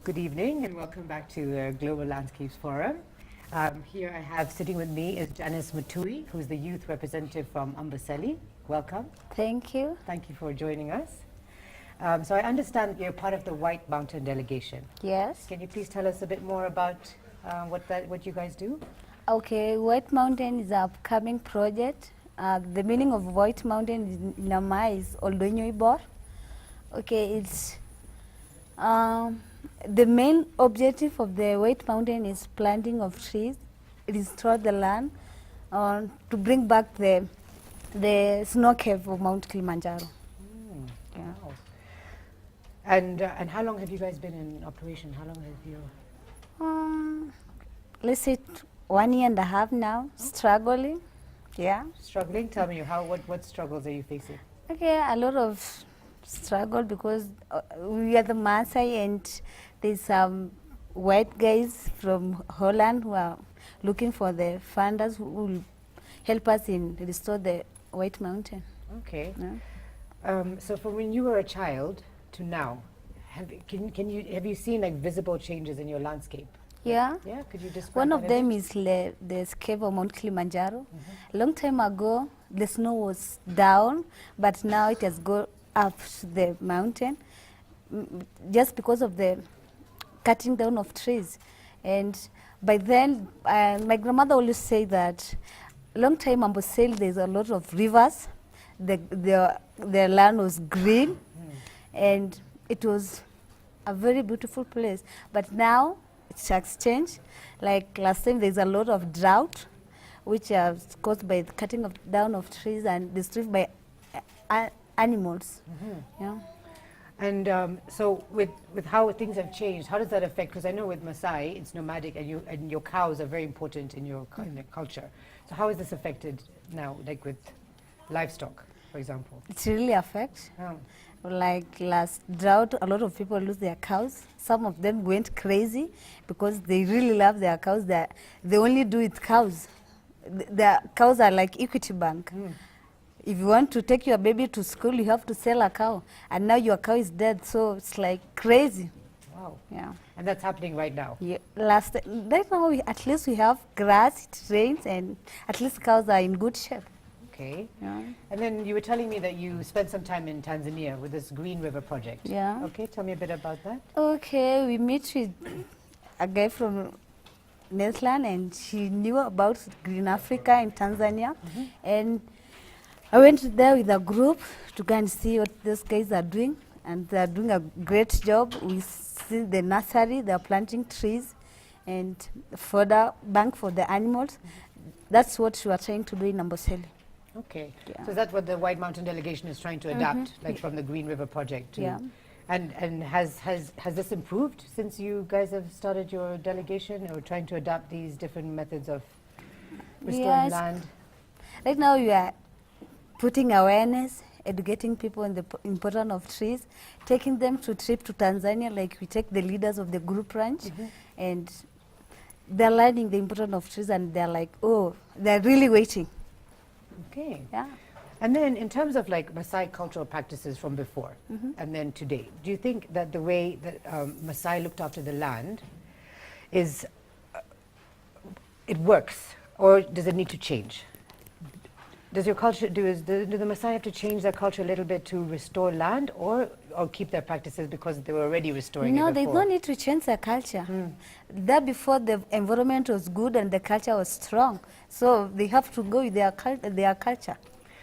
Good evening and welcome back to the Global Landscapes Forum. Here I have sitting with me is Janice Mutui, who's the youth representative from Amboseli. Welcome. Thank you. Thank you for joining us. So I understand you're part of the White Mountain delegation. Yes. Can you please tell us a bit more about what you guys do? Okay, White Mountain is an upcoming project. The meaning of White Mountain in Nama is Oldonyo Ibor. Okay, it's the main objective of the White Mountain is planting of trees, restore the land, to bring back the snow cave of Mount Kilimanjaro. Yeah. Wow. And how long have you guys been in operation? How long have you? Let's say 1 year and a half now, struggling. Yeah. Struggling? Tell me, what struggles are you facing? Okay, a lot of struggle because we are the Maasai and there's some white guys from Holland who are looking for the funders who will help us in restore the White Mountain. Okay. Yeah. So from when you were a child to now, have you seen like visible changes in your landscape? Yeah. Yeah. Could you describe One that of a them bit? is the cave of Mount Kilimanjaro. A long time ago, the snow was down, but now it has gone up the mountain just because of the cutting down of trees. And by then, my grandmother always say that long time Amboseli, there's a lot of rivers. The land was green, and it was a very beautiful place. But now it has changed. Like last time, there's a lot of drought, which is caused by the cutting down of trees and destroyed by animals. Yeah. And so with how things have changed, how does that affect? Because I know with Maasai, it's nomadic, and your cows are very important in your culture. So how is this affected now, like with livestock, for example? It really affects. Oh. Like last drought, a lot of people lose their cows. Some of them went crazy because they really love their cows. They only do it cows. Their cows are like Equity Bank. If you want to take your baby to school, you have to sell a cow. And now your cow is dead, so it's like crazy. Wow. Yeah. And that's happening right now? Yeah. Right now, at least we have grass, it rains, and at least cows are in good shape. Okay. Yeah. And then you were telling me that you spent some time in Tanzania with this Green River project. Yeah. Okay, tell me a bit about that. Okay, we met with a guy from Netherlands, and he knew about Green Africa in Tanzania. And I went there with a group to go and see what those guys are doing, and they are doing a great job. We see the nursery, they are planting trees and fodder bank for the animals. That's what we are trying to do in Amboseli. Okay. Yeah. So that's what the White Mountain delegation is trying to adapt, like from the Green River project to. Yeah. And has this improved since you guys have started your delegation, or trying to adapt these different methods of restoring Yes. land? Right now we are putting awareness, educating people on the importance of trees, taking them to trip to Tanzania, like we take the leaders of the group ranch, and they're learning the importance of trees, and they're like, oh, they're really waiting. Okay. Yeah. And then in terms of like Maasai cultural practices from before and then today, do you think that the way that Maasai looked after the land is, it works, or does it need to change? Does your culture, do the Maasai have to change their culture a little bit to restore land, or keep their practices because they were already restoring No, it they before? don't need to change their culture. There before, the environment was good and the culture was strong. So they have to go with their culture.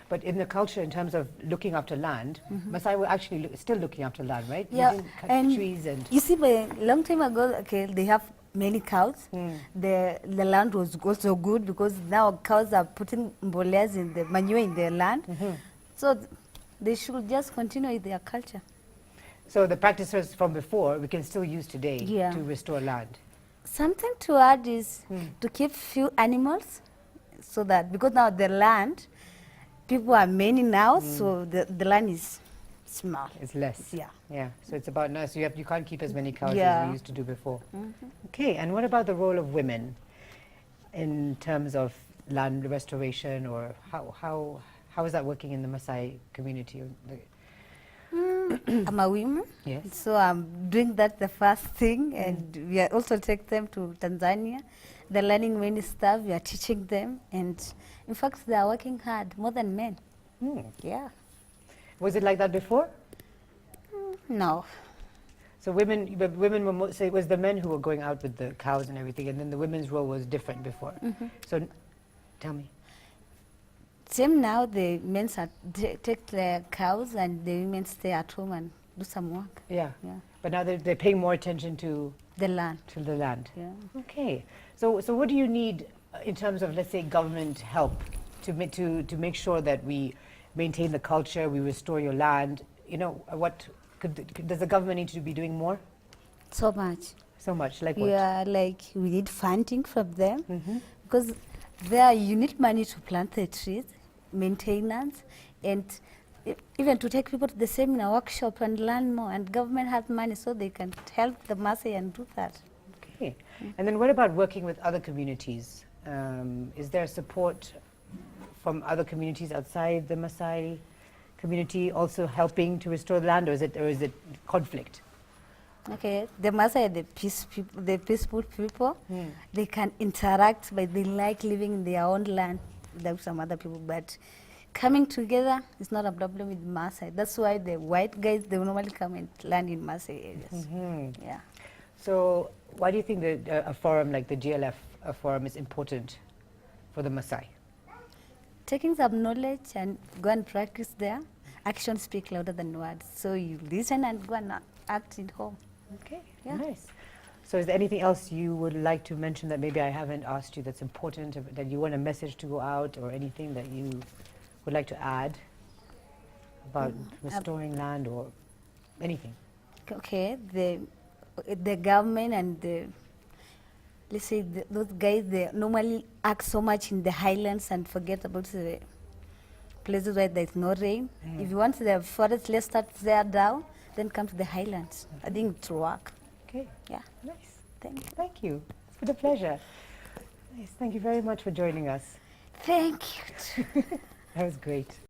But in the culture, in terms of looking after land, Maasai were actually still looking after land, right? They Yeah, didn't cut and trees and... you see, by long time ago, okay, they have many cows. The land was also good because now cows are putting mboleas in the manure in their land. So they should just continue with their culture. So the practices from before, we can still use today to restore land. Something to add is to keep few animals, so that, because now the land, people are many now, so the land is small. It's less. Yeah. Yeah. So it's about now. So you can't keep as many cows as Yeah. we used to do before. Okay. And what about the role of women in terms of land restoration, or how is that working in the Maasai community? I'm a woman. Yes. So I'm doing that the first thing, and we are also take them to Tanzania. They're learning many stuff. We are teaching them, and in fact, they are working hard more than men. Yeah. Was it like that before? No. So women were so it was the men who were going out with the cows and everything, and then the women's role was different before. So, tell me. Same now, the men take their cows and the women stay at home and do some work. Yeah. Yeah. But now they're paying more attention to The land. the land. Yeah. Okay. So what do you need in terms of, let's say, government help to make sure that we maintain the culture, we restore your land? You know, does the government need to be doing more? So much. So much, like what? Yeah, like we need funding from them because there you need money to plant the trees, maintenance, and even to take people to the seminar workshop and learn more. And government has money so they can help the Maasai and do that. Okay. And then what about working with other communities? Is there support from other communities outside the Maasai community also helping to restore the land, or is it conflict? Okay, the Maasai are the peaceful people. They can interact, but they like living in their own land without some other people. But coming together is not a problem with Maasai. That's why the white guys, they normally come and land in Maasai areas. Yeah. So why do you think that a forum like the GLF forum is important for the Maasai? Taking some knowledge and go and practice there. Actions speak louder than words. So you listen and go and act at home. Okay, Yeah. nice. So is there anything else you would like to mention that maybe I haven't asked you that's important, that you want a message to go out, or anything that you would like to add about restoring land or anything? Okay, the government and let's say those guys, they normally act so much in the highlands and forget about the places where there's no rain. If you want the forest, let's start there down, then come to the highlands. I think it will work. Okay, Yeah. nice. Thank you. Thank you. It's been a pleasure. Nice. Thank you very much for joining us. Thank you. That was great.